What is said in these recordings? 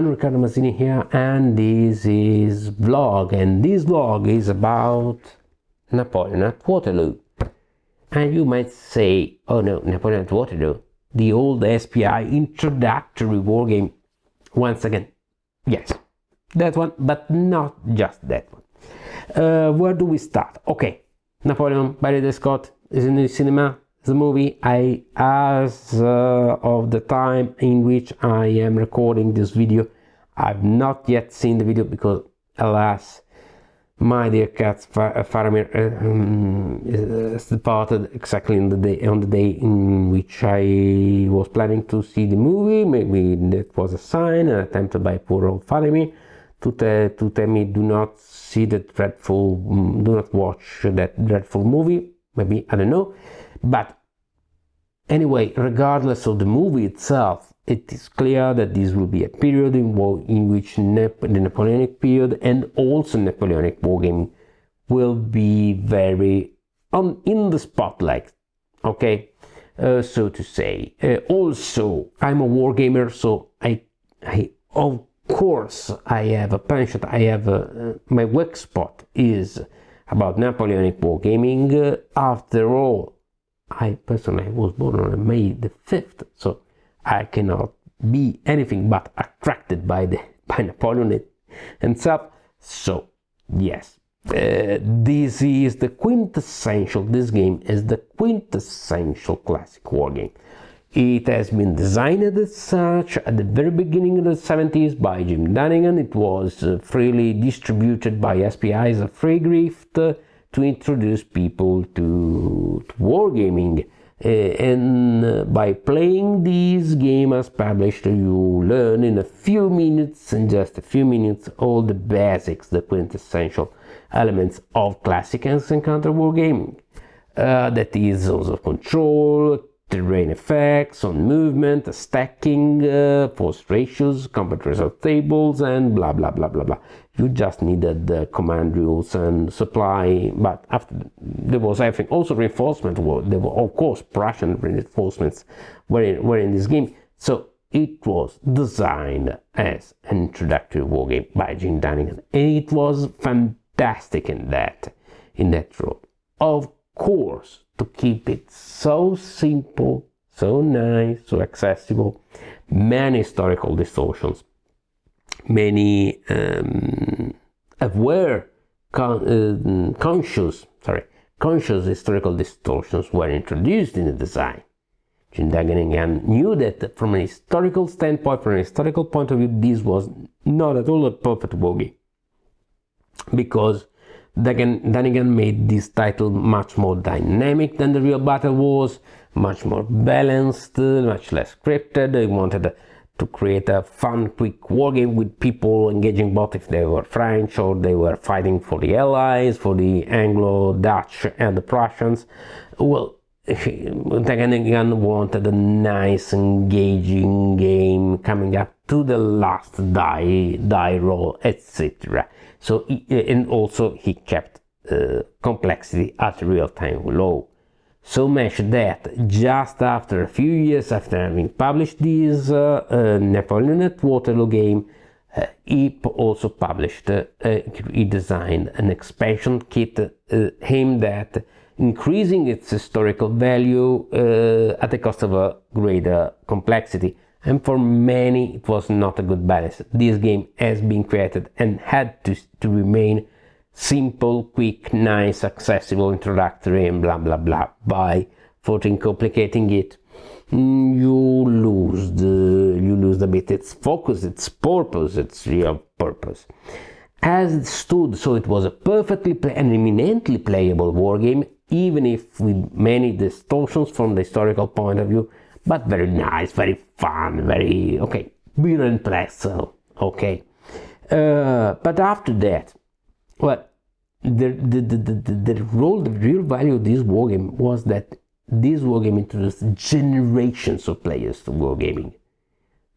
Riccardo Mazzini here, and this is vlog, and this vlog is about Napoleon at Waterloo. And you might say, oh no, Napoleon at Waterloo, the old SPI introductory wargame. Once again, yes, that one, but not just that one. Where do we start? Okay, Napoleon by Ridley Scott is in the cinema. The movie, as of the time in which I am recording this video, I've not yet seen the video because, alas, my dear cat Faramir has departed exactly on the day in which I was planning to see the movie. Maybe that was a sign, an attempt by poor old Faramir to tell me do not watch that dreadful movie. Maybe, I don't know. But anyway, regardless of the movie itself, it is clear that this will be a period in which the Napoleonic period and also Napoleonic wargaming will be very in the spotlight, okay, so to say. Also, I'm a wargamer, so I of course I have a penchant. My weak spot is about Napoleonic wargaming. After all, I personally was born on May the 5th, so I cannot be anything but attracted by Napoleon himself. So yes, this game is the quintessential classic war game. It has been designed as such at the very beginning of the 70s by Jim Dunnigan. It was freely distributed by SPI as a free gift to introduce people to wargaming, and by playing this game as published, you learn in just a few minutes, all the basics, the quintessential elements of classic encounter wargaming. That is also control, terrain effects on movement, stacking, force ratios, combat result tables, and blah blah blah blah blah. You just needed the command rules and supply, but after there was everything. Also reinforcement. There were of course Prussian reinforcements were in this game. So it was designed as an introductory wargame by Jim Dunnigan, and it was fantastic in that role. Of course, to keep it so simple, so nice, so accessible, many historical distortions, many conscious historical distortions were introduced in the design. Jim Dunnigan knew that from a historical standpoint, from a historical point of view, this was not at all a perfect wargame, because Dunnigan made this title much more dynamic than the real battle was, much more balanced, much less scripted. He wanted to create a fun, quick wargame with people engaging both if they were French or they were fighting for the Allies, for the Anglo-Dutch and the Prussians. Well, Dunnigan wanted a nice, engaging game coming up to the last die roll, etc. So, and also he kept complexity at real-time low. So much that just after a few years after having published this Napoleon at Waterloo game, he also published, he designed an expansion kit aimed at increasing its historical value at the cost of a greater complexity. And for many, it was not a good balance. This game has been created and had to remain simple, quick, nice, accessible, introductory, and blah blah blah. By complicating it, you lose a bit its focus, its purpose, its real purpose. As it stood, so it was a perfectly and eminently playable wargame, even if with many distortions from the historical point of view, but very nice, very fun, very okay, beer and pretzel, okay. But after that, well, the real value of this wargame was that this wargame introduced generations of players to wargaming.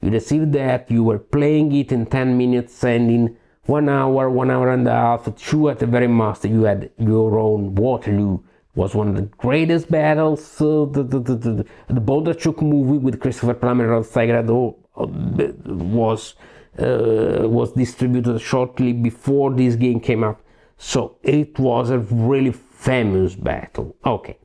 You received that, you were playing it in 10 minutes, and in 1 hour and a half, two at the very most, you had your own Waterloo. Was one of the greatest battles. The Bondarchuk movie with Christopher Plummer and Rod Steiger was was distributed shortly before this game came out, so it was a really famous battle. Okay,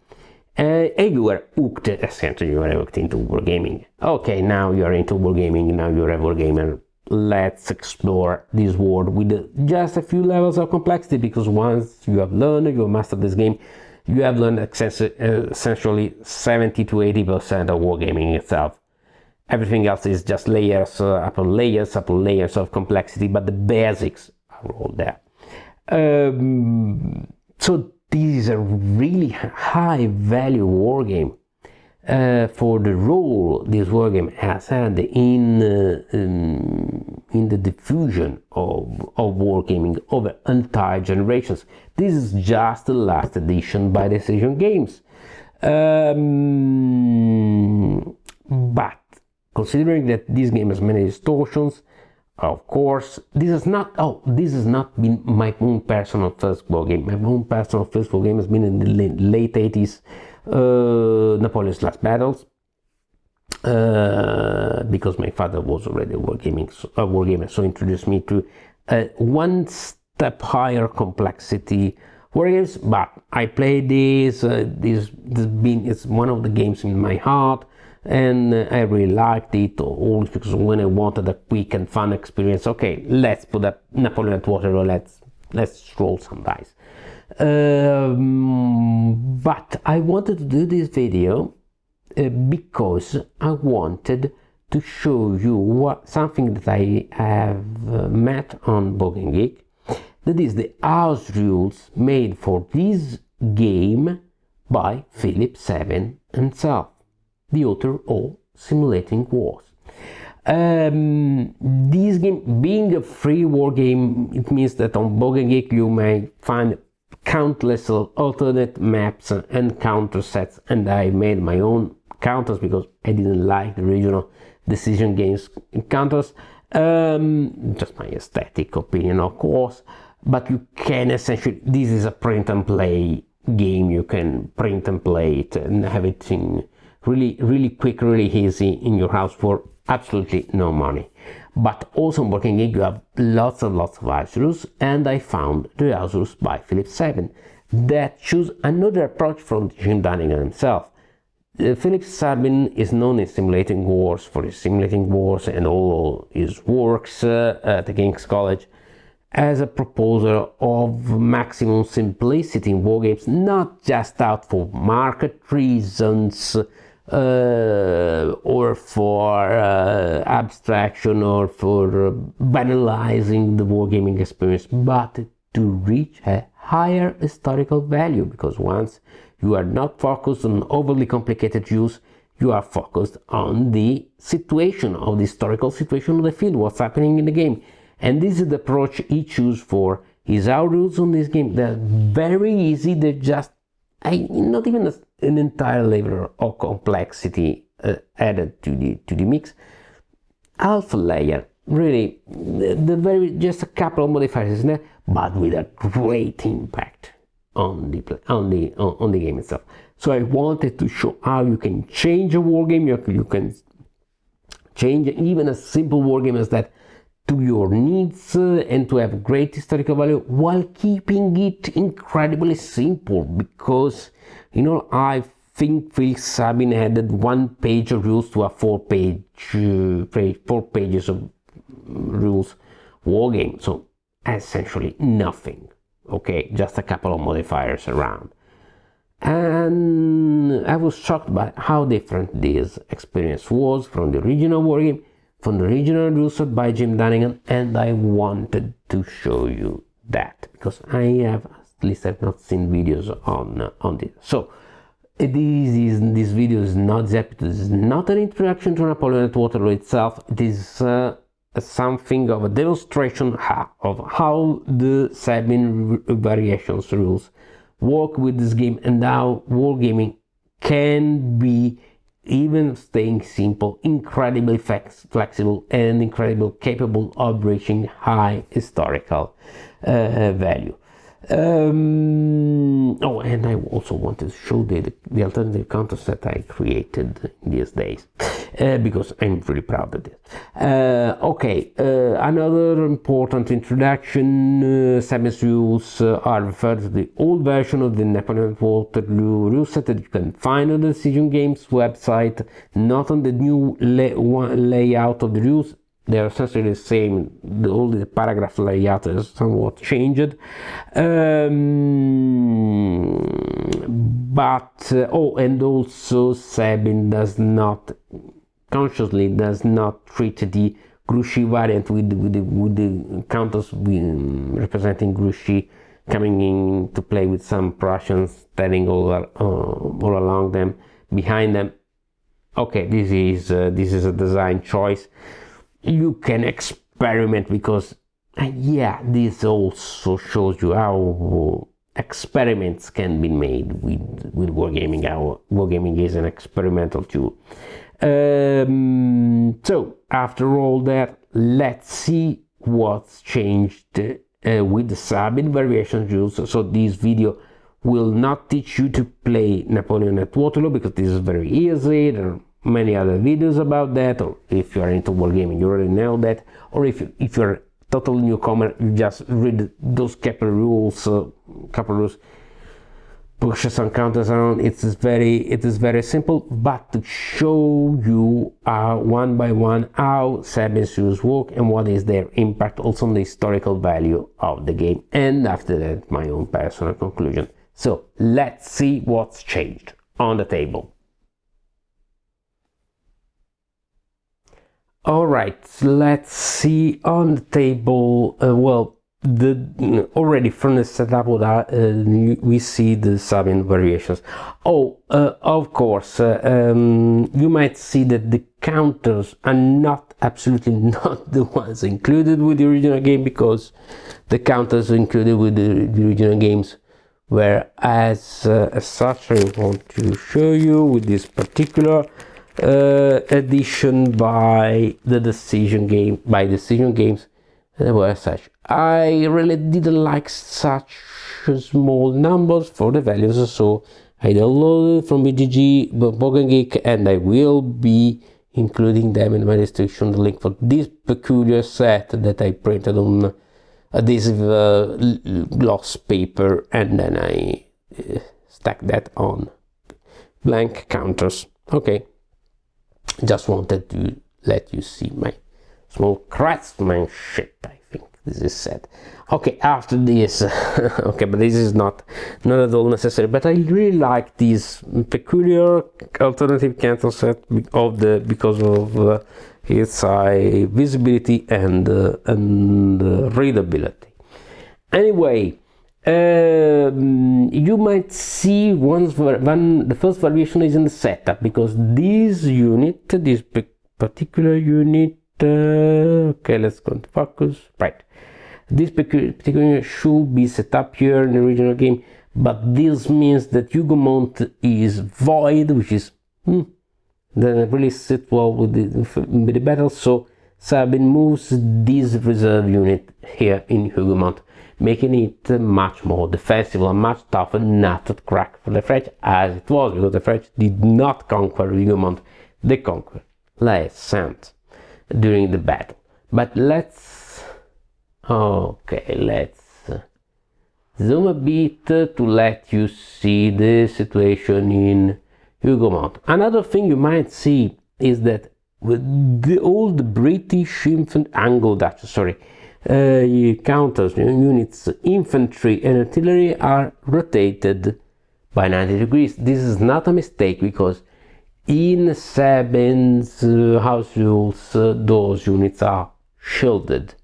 and you were hooked, essentially you were hooked into wargaming. Okay, now you are into wargaming, now you're a wargamer. Let's explore this world with just a few levels of complexity, because once you have learned, you have mastered this game, you have learned essentially 70 to 80% of wargaming itself. Everything else is just layers upon layers of complexity, but the basics are all there. So this is a really high value wargame for the role this wargame has had in the diffusion of wargaming over entire generations. This is just the last edition by Decision Games. But considering that this game has many distortions, of course, this has not been my own personal first wargame. My own personal first wargame has been in the late 80s, Napoleon's Last Battles, because my father was already a wargamer, so introduced me to one step higher complexity wargames. But I played this. It's one of the games in my heart, and I really liked it, always because when I wanted a quick and fun experience, okay, let's put up Napoleon at Waterloo, let's roll some dice. But I wanted to do this video because I wanted to show you something that I have met on Board Game Geek, that is the house rules made for this game by Philip Sabin himself, the author of Simulating Wars. This game, being a free war game, it means that on Board Game Geek you may find countless alternate maps and counter sets, and I made my own counters because I didn't like the original Decision Games counters. Just my aesthetic opinion, of course, but you can essentially, this is a print and play game. You can print and play it and have it in really quick, really easy in your house for absolutely no money. But also on Board Game Geek you have lots of house rules, and I found the house rules by Philip Sabin that choose another approach from Jim Dunnigan himself. Philip Sabin is known in Simulating Wars for his Simulating Wars and all his works at the King's College as a proposer of maximum simplicity in wargames, not just out for market reasons or for abstraction or for banalizing the wargaming experience, but to reach a higher historical value, because once you are not focused on overly complicated rules, you are focused on the situation, of the historical situation of the field, what's happening in the game. And this is the approach he chose for his house rules on this game. They're very easy, they're just not even an entire layer of complexity added to the mix. Half a layer, really, just a couple of modifiers in there, but with a great impact on the game itself. So I wanted to show how you can change a wargame. You can change even a simple wargame as that to your needs and to have great historical value while keeping it incredibly simple, because I think Phil Sabin added 1 page of rules to a 4 pages of rules wargame, so essentially nothing. Okay, just a couple of modifiers around. And I was shocked by how different this experience was from the original wargame, from the original rules set by Jim Dunnigan, and I wanted to show you that because I've not seen videos on this. So this video is not an introduction to Napoleon at Waterloo itself. It is something of a demonstration of how the Sabin variations rules work with this game, and how wargaming can be, even staying simple, incredibly flexible and incredibly capable of reaching high historical value. And I also wanted to show the alternative counters that I created these days. because I'm really proud of this. Okay, another important introduction. Sabin's rules are referred to the old version of the Napoleon Waterloo rule set that you can find on the Decision Games website, not on the new layout of the rules. They are essentially the same. Only the paragraph layout is somewhat changed. And also Sabin consciously does not treat the Grouchy variant with the counters representing Grouchy coming in to play with some Prussians standing all along them, behind them. Okay, this is a design choice. You can experiment because this also shows you how experiments can be made with wargaming. Wargaming is an experimental tool. So after all that, let's see what's changed with the Sabin variation rules. So this video will not teach you to play Napoleon at Waterloo because this is very easy. There are many other videos about that, or if you are into wargaming you already know that, or if you're a total newcomer, you just read those couple rules, pushes and counters around. It is very simple, but to show you one by one how Sabin's rules work and what is their impact also on the historical value of the game, and after that my own personal conclusion. So let's see what's changed on the table. All right, let's see on the table. Already from the setup, we see the Sabin variations. Of course, you might see that the counters are absolutely not the ones included with the original game, because the counters included with the original games were as such. I want to show you with this particular edition by Decision Games. They were such. I really didn't like such small numbers for the values, so I downloaded from BGG, Bogan Geek, and I will be including them in my description, the link for this peculiar set that I printed on adhesive gloss paper, and then I stack that on blank counters. Okay. Just wanted to let you see my small craftsmanship. I think this is said. Okay, after this, okay, but this is not at all necessary. But I really like this peculiar alternative counter set because of its high visibility and readability. Anyway. You might see the first variation is in the setup, because this particular unit, okay, let's go to focus, right, this particular unit should be set up here in the original game, but this means that Hugomont is void, which is doesn't really sit well with the battle, so Sabin moves this reserve unit here in Hugomont, making it much more defensive and much tougher not to crack for the French, as it was, because the French did not conquer Hugomont, they conquered La Sainte during the battle. But let's zoom a bit to let you see the situation in Hugomont. Another thing you might see is that with the old British Anglo-Dutch, counters, units, infantry and artillery are rotated by 90 degrees. This is not a mistake, because in Sabin's house rules those units are shielded.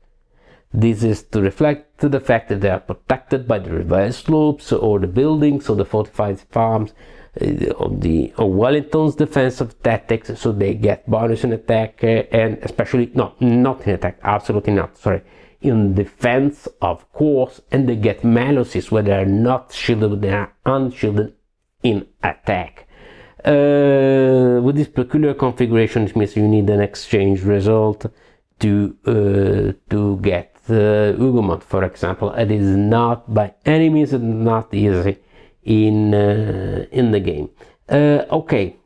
This is to reflect the fact that they are protected by the reverse slopes or the buildings or the fortified farms of Wellington's defensive tactics, so they get bonus in attack, and especially not in attack, absolutely not, in defense, of course, and they get maluses where they are not shielded, but they are unshielded in attack. With this peculiar configuration, it means you need an exchange result to get Hugomont, for example. It is not by any means not easy in the game. Okay,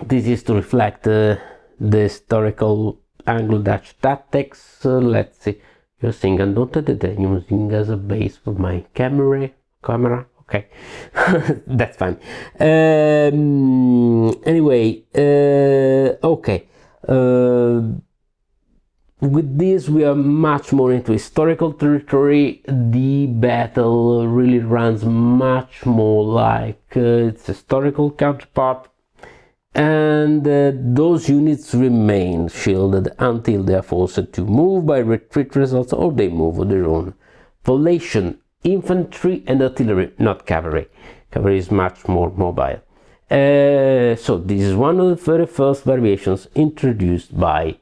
This is to reflect the historical Anglo-Dutch tactics. Let's see. You're seeing undaunted that I'm using as a base for my camera. Okay, that's fine. Anyway, okay. With this, we are much more into historical territory. The battle really runs much more like its historical counterpart, and those units remain shielded until they are forced to move by retreat results, or they move on their own volition. Infantry and artillery, not cavalry. Cavalry is much more mobile. So this is one of the very first variations introduced by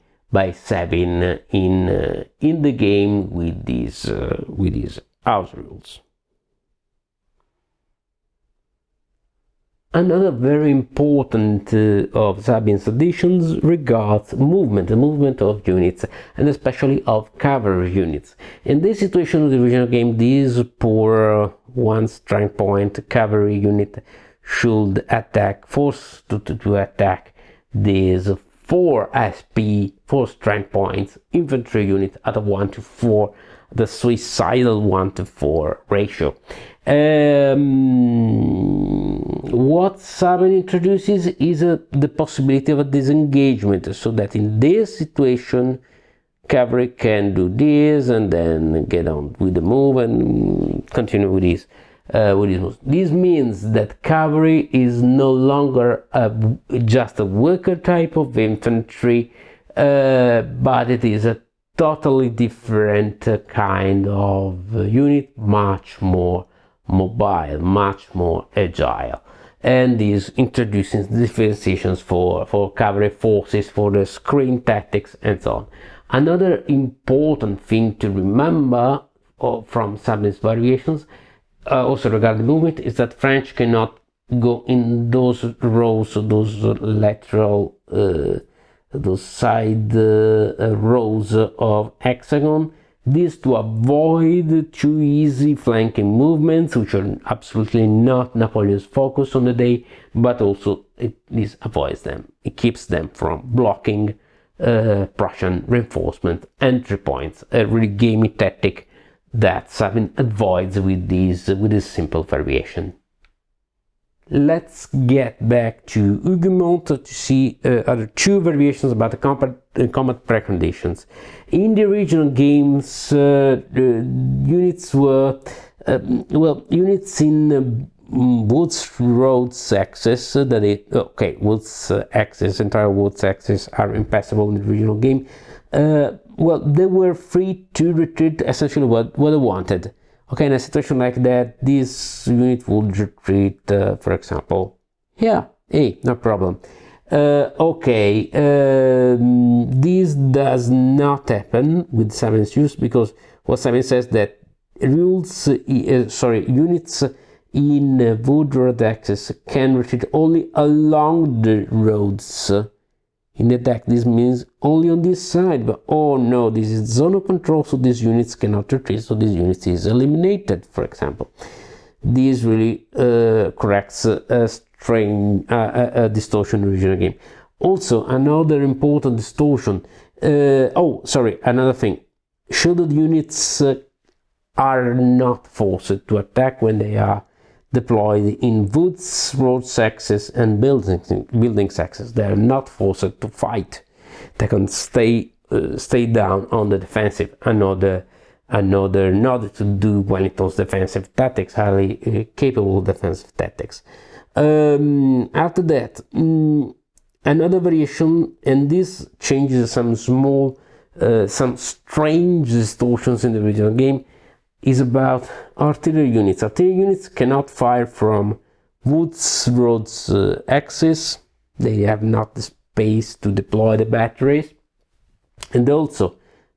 Sabin in the game with these house rules. Another very important of Sabin's additions regards the movement of units, and especially of cavalry units. In this situation of the original game, this poor one strength point cavalry unit should attack, forced to attack these 4 SP, 4 strength points infantry unit at a 1:4, the suicidal 1:4 ratio. What Sabin introduces is the possibility of a disengagement, so that in this situation cavalry can do this and then get on with the move and continue with this move. This means that cavalry is no longer just a weaker type of infantry, but it is a totally different kind of unit, much more mobile, much more agile, and this introduces differentiations for cavalry forces, for the screen tactics, and so on. Another important thing to remember from Sabin's variations, also regarding movement, is that French cannot go in those rows, those lateral, those side rows of hexagon. This to avoid too easy flanking movements, which are absolutely not Napoleon's focus on the day, but also this avoids them. It keeps them from blocking Prussian reinforcement entry points. A really gamey tactic that Sabin avoids with this simple variation. Let's get back to Hugomont to see other 2 variations about the combat preconditions. In the original games, units were units in woods roads axis. Woods axis, entire woods axis are impassable in the original game. They were free to retreat essentially what they wanted. Okay, in a situation like that, this unit would retreat, for example, here. Hey, no problem. This does not happen with Sabin's use, because what Sabin says that units in wood road axis can retreat only along the roads. In the deck, this means only on this side, but oh no, this is zone of control, so these units cannot retreat, so this unit is eliminated, for example. This really corrects a distortion in the original game. Also, another important distortion, another thing, shielded units are not forced to attack when they are deployed in woods, roads axis, and buildings axis. They are not forced to fight. They can stay down on the defensive. Another nod to do Wellington's defensive tactics, highly capable defensive tactics. After that, another variation, and this changes some strange distortions in the original game, is about artillery units. Artillery units cannot fire from woods, roads axis. They have not the space to deploy the batteries. And also,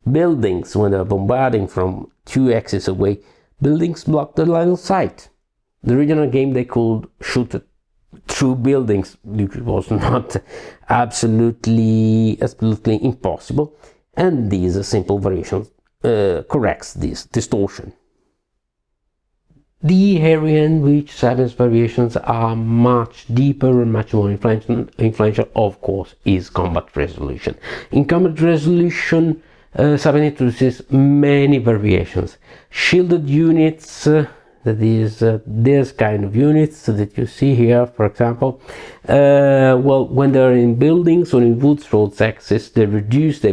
buildings, when they're bombarding from 2 axes away, buildings block the line of sight. The original game, they could shoot through buildings, which was not absolutely impossible. And these simple variations corrects this distortion. the area in which Sabin's variations are much deeper and much more influential, of course, is combat resolution. In combat resolution, Sabin introduces many variations. Shielded units, that is this kind of units that you see here, for example, well, when they're in buildings or in woods roads axis, they have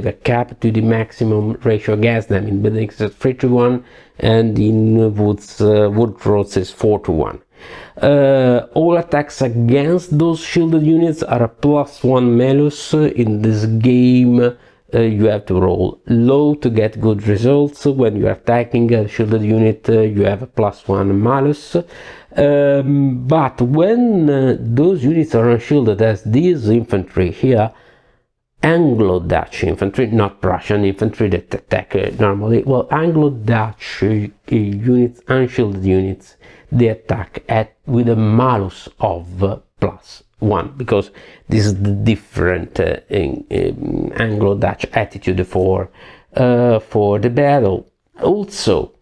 a cap to the maximum ratio against them. In buildings it's 3:1, and in wood roads is 4:1. All attacks against those shielded units are a +1 malus. In this game, you have to roll low to get good results. When you are attacking a shielded unit, you have a +1 malus. But when those units are unshielded, as these infantry here, Anglo-Dutch infantry, not Prussian infantry that attack normally, well, Anglo-Dutch units, unshielded units, they attack with a malus of +1, because this is the different Anglo-Dutch attitude for the battle. Also,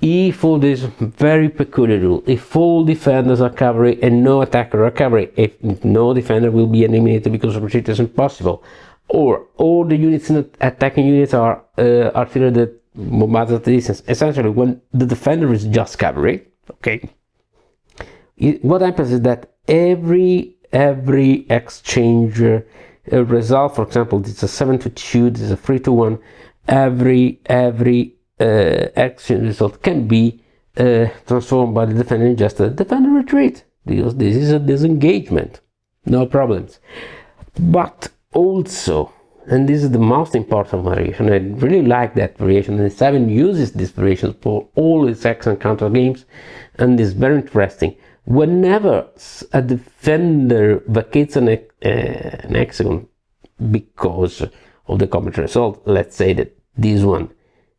if all this very peculiar rule, if all defenders are cavalry and no attacker are cavalry, if no defender will be eliminated because retreat is impossible, or all the units in attacking units are artillery that bombards at the distance. Essentially, when the defender is just cavalry, okay, what happens is that every exchange result, for example, this is a 7-2, this is a 3-1, every exchange result can be transformed by the defender in just a defender retreat, because this is a disengagement, no problems. But also, and this is the most important variation, I really like that variation, and Sabin uses this variation for all his X and counter games, and it's very interesting. Whenever a defender vacates an hexagon because of the combat result, let's say that this one,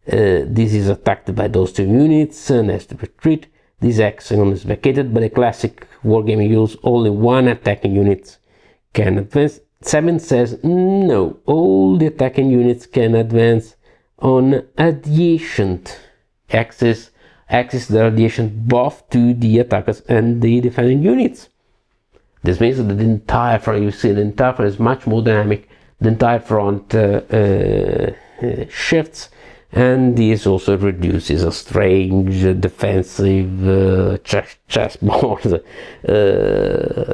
this is attacked by those two units and has to retreat, this hexagon is vacated. By the classic wargaming rules, only one attacking unit can advance. Sabin says no, all the attacking units can advance on adjacent axis that are adjacent both to the attackers and the defending units. This means that the entire front, you see, the entire front is much more dynamic. The entire front shifts, and this also reduces a strange defensive chessboard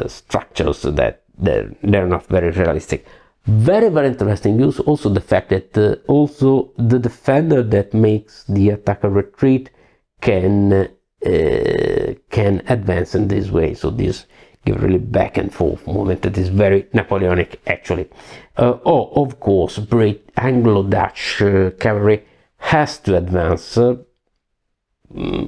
structures that they're not very realistic. Very interesting use also the fact that also the defender that makes the attacker retreat can advance in this way. So this gives really back and forth movement that is very Napoleonic actually. Of course, great Anglo-Dutch cavalry has to advance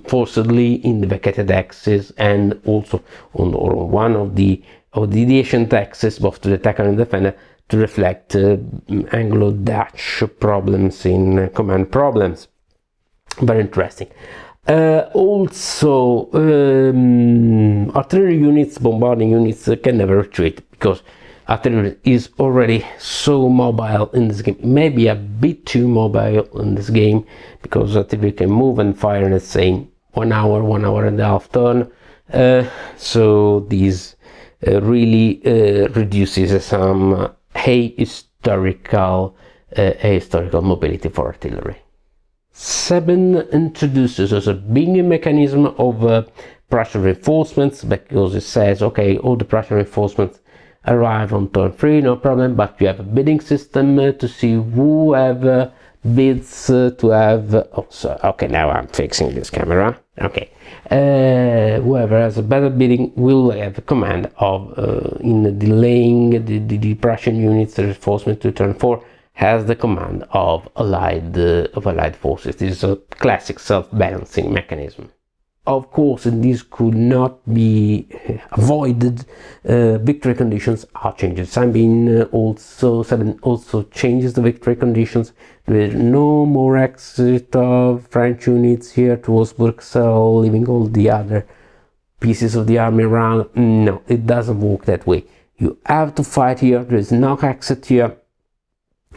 forcibly in the vacated axis, and also on one of the adjacent axis, both to the attacker and defender, to reflect Anglo-Dutch problems in command problems. Very interesting. Also, artillery units, bombarding units can never retreat, because artillery is already so mobile in this game, maybe a bit too mobile in this game, because artillery can move and fire in the same 1 hour, 1.5 hours turn. So this really reduces some historical mobility for artillery. Sabin introduces us a binning mechanism of Prussian reinforcements, because it says, okay, all the Prussian reinforcements arrive on turn 3, no problem, but you have a bidding system to see whoever bids to have, okay, now I'm fixing this camera, okay, whoever has a better bidding will have a command of, in delaying the Prussian units, the reinforcement to turn 4, has the command of allied forces. This is a classic self-balancing mechanism. Of course, this could not be avoided. Victory conditions are changed. Sabin also changes the victory conditions. There is no more exit of French units here towards Bruxelles, leaving all the other pieces of the army around. No, it doesn't work that way. You have to fight here. There is no exit here.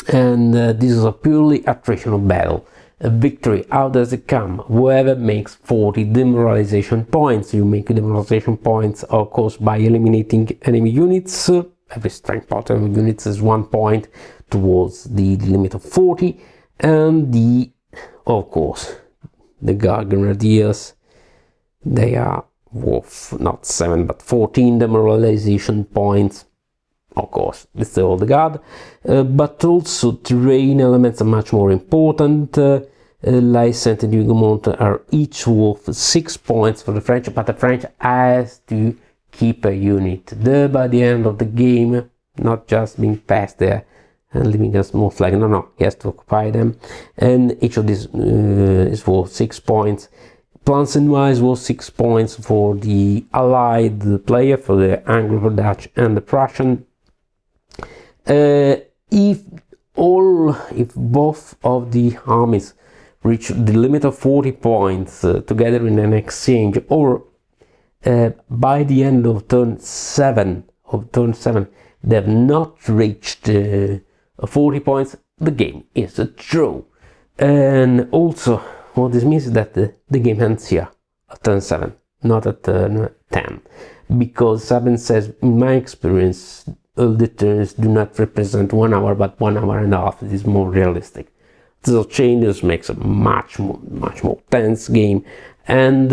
And this is a purely attritional battle. a victory. How does it come? Whoever makes 40 demoralization points. You make demoralization points, of course, by eliminating enemy units. Every strength point of units is 1 point towards the limit of 40, and of course, the Guard Grenadiers, they are worth not 7 but 14 demoralization points. Of course, it's the old guard, but also terrain elements are much more important. Lycent and Hugomont are each worth 6 points for the French, but the French has to keep a unit there by the end of the game, not just being passed there and leaving a small flag. No, he has to occupy them, and each of these is worth 6 points. Plansen-wise was 6 points for the allied player, for the Anglo-Dutch and the Prussian. If both of the armies reach the limit of 40 points together in an exchange, or by the end of turn 7 they have not reached 40 points, the game is a draw. And also what this means is that the game ends here at turn 7, not at turn 10, because Sabin says, in my experience, all the turns do not represent 1 hour but 1 hour and a half. It is more realistic. Those changes makes a much more tense game, and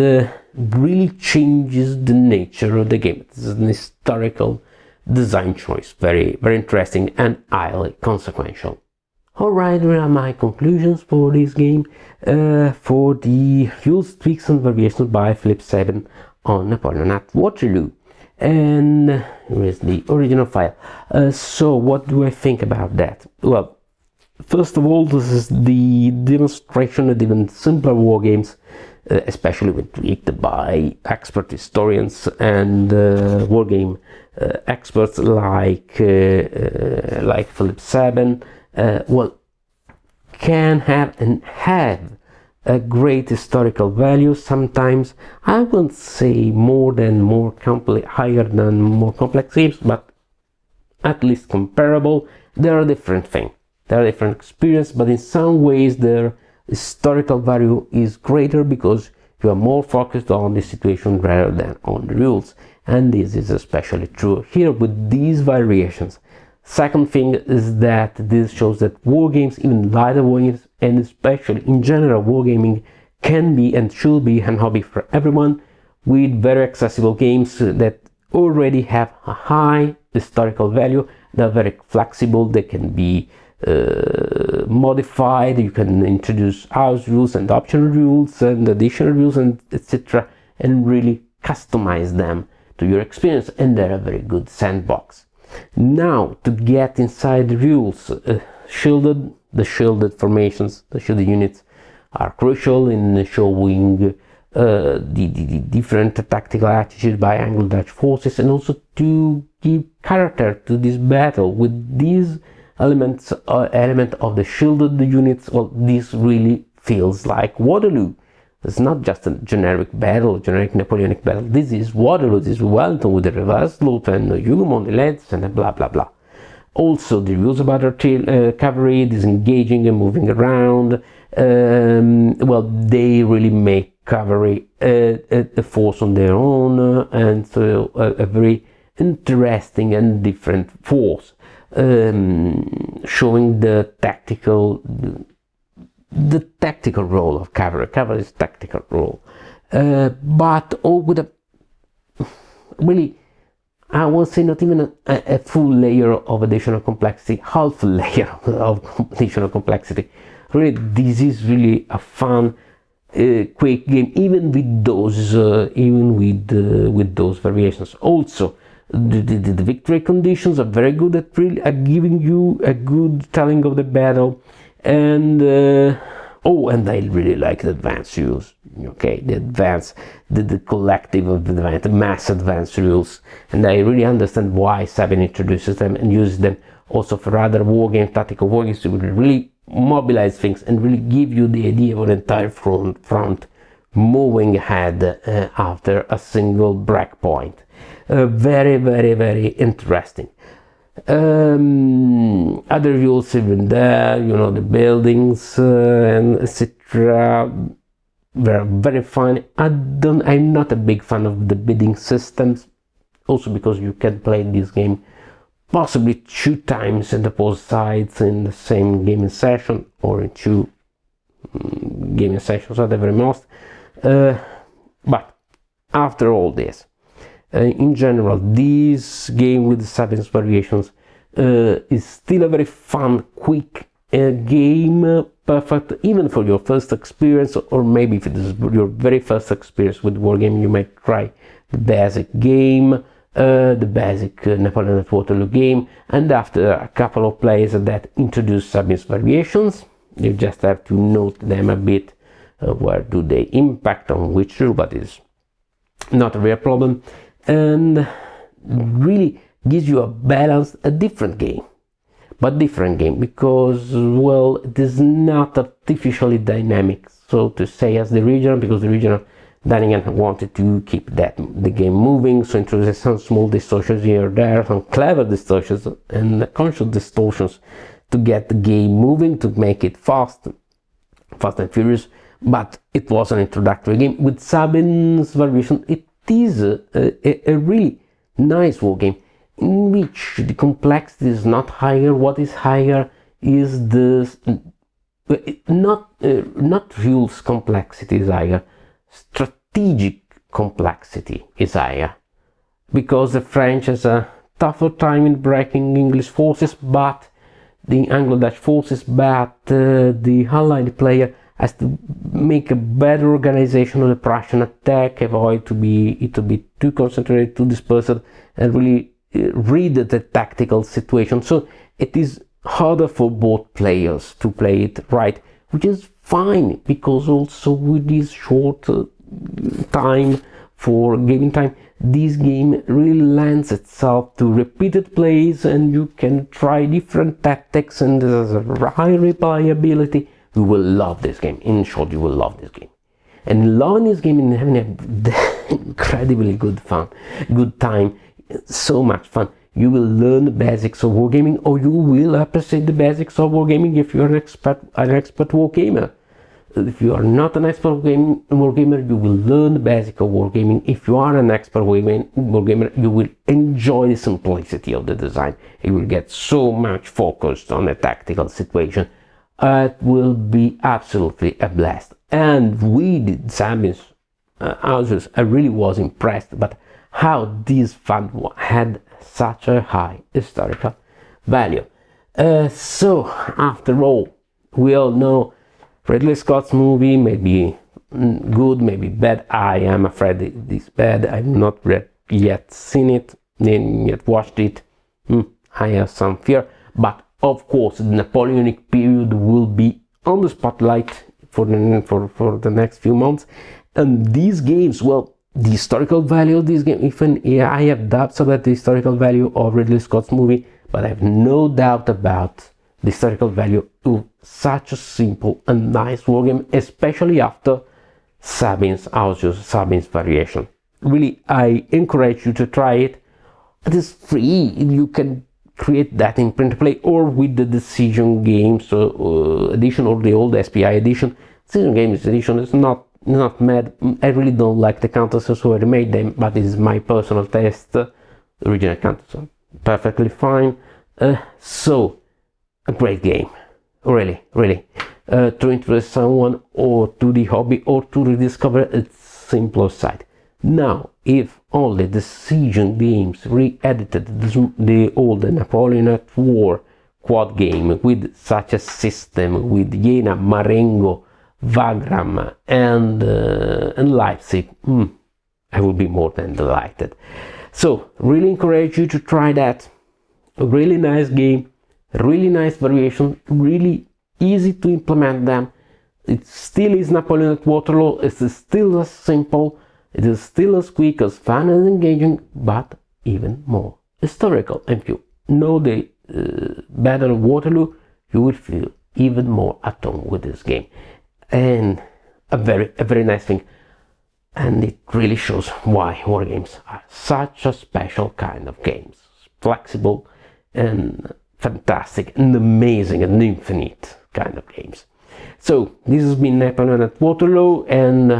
really changes the nature of the game. This is an historical design choice, very interesting and highly consequential. Alright, here are my conclusions for this game, for the rules, tweaks and variations by Philip Sabin on Napoleon at Waterloo. And here is the original file. So what do I think about that? Well, first of all, this is the demonstration of even simpler war games, especially when tweaked by expert historians and wargame experts like Philip Sabin. Well, can have and have a great historical value. Sometimes I won't say higher than more complex games, but at least comparable. They are different things. They are different experience, but in some ways their historical value is greater because you are more focused on the situation rather than on the rules, and this is especially true here with these variations. Second thing is that this shows that wargames, even lighter wargames, and especially in general wargaming, can be and should be a hobby for everyone, with very accessible games that already have a high historical value. They're very flexible, they can be modified, you can introduce house rules and optional rules and additional rules and etc., and really customize them to your experience, and they're a very good sandbox. Now, to get inside the rules, the shielded formations, the shielded units are crucial in showing the different tactical attitudes by Anglo-Dutch forces, and also to give character to this battle with these element of the shielded units. Well, this really feels like Waterloo. It's not just a generic battle, generic Napoleonic battle. This is Waterloo, this is Wellington with the reverse loop and the Hugomont, the leads, and blah blah blah. Also, the rules about cavalry, disengaging and moving around, well, they really make cavalry a force on their own, and so a very interesting and different force, showing the tactical role of cavalry's tactical role, but all with a really, I would say, not even a full layer of additional complexity, half a layer of additional complexity. Really, this is really a fun, quick game, even with those variations. Also, the victory conditions are very good at really at giving you a good telling of the battle. And and I really like the advanced rules. Okay, the collective of the mass advanced rules, and I really understand why Sabin introduces them and uses them also for other wargame, tactical wargames, to really mobilize things and really give you the idea of an entire front moving ahead after a single breakpoint. Very interesting. Other rules even there, you know, the buildings and etc. were very fun. I'm not a big fan of the bidding systems, also because you can play this game possibly 2 times in the both sides in the same gaming session, or in 2 gaming sessions at the very most. But after all this, in general, this game with Sabin's variations is still a very fun, quick game, perfect even for your first experience, or maybe if it is your very first experience with wargaming, you might try the basic game, the basic Napoleon at Waterloo game, and after a couple of plays that introduce Sabin's variations, you just have to note them a bit, where do they impact on which rule, but it's not a real problem, and really gives you a balanced, a different game, because, well, it is not artificially dynamic, so to say, as the original, because the original Danigan wanted to keep the game moving, so introduce some small distortions here or there, some clever distortions and conscious distortions to get the game moving, to make it fast and furious. But it was an introductory game. With Sabin's variation, it is a really nice war game in which the complexity is not higher. What is higher is the not rules complexity is higher, strategic complexity is higher, because the French has a tougher time in breaking English forces, but the Anglo-Dutch forces, but the Allied player has to make a better organization of the Prussian attack, avoid it to be too concentrated, too dispersed, and really read the tactical situation. So it is harder for both players to play it right, which is fine, because also with this short time for gaming time, this game really lends itself to repeated plays, and you can try different tactics, and there's a high replayability. You will love this game. In short, you will love this game. And loving this game and having an incredibly good time, so much fun. You will learn the basics of wargaming, or you will appreciate the basics of wargaming if you are an expert wargamer. If you are not an expert wargamer, you will learn the basics of wargaming. If you are an expert wargamer, you will enjoy the simplicity of the design. You will get so much focused on a tactical situation. It will be absolutely a blast. And with Sabin's houses, I really was impressed, but how this fund had such a high historical value. So, after all, we all know Ridley Scott's movie may be good, maybe bad. I am afraid it is bad. I've not yet seen it, yet watched it. I have some fear, but of course the Napoleonic period will be on the spotlight for the next few months. And these games, well, the historical value of this game, even I have doubts about the historical value of Ridley Scott's movie, but I have no doubt about the historical value of such a simple and nice wargame, especially after Sabin's variation. Really, I encourage you to try it. It is free. You can create that in print play, or with the Decision Games edition, or the old SPI edition. Decision Games edition is not mad. I really don't like the counters, so I remade them, but this is my personal taste. The original counters are perfectly fine. So a great game, really, to introduce someone or to the hobby, or to rediscover its simpler side. Now, if only Decision Games re-edited the old Napoleon at War quad game with such a system, with Jena, Marengo, Wagram and Leipzig, I would be more than delighted. So, really encourage you to try that. A really nice game, really nice variation, really easy to implement them. It still is Napoleon at Waterloo. It is still as simple. It is still as quick, as fun and engaging, but even more historical. And if you know the Battle of Waterloo, you will feel even more at home with this game. And a very nice thing. And it really shows why wargames are such a special kind of games. Flexible, and fantastic and amazing and infinite kind of games. So this has been Napoleon at Waterloo, and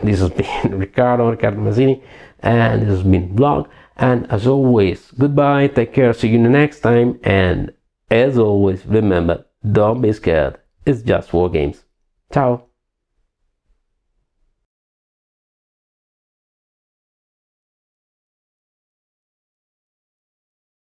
this has been Riccardo Mazzini, and this has been Vlog. And as always, goodbye, take care, see you next time, and as always, remember, don't be scared, it's just war games. Ciao!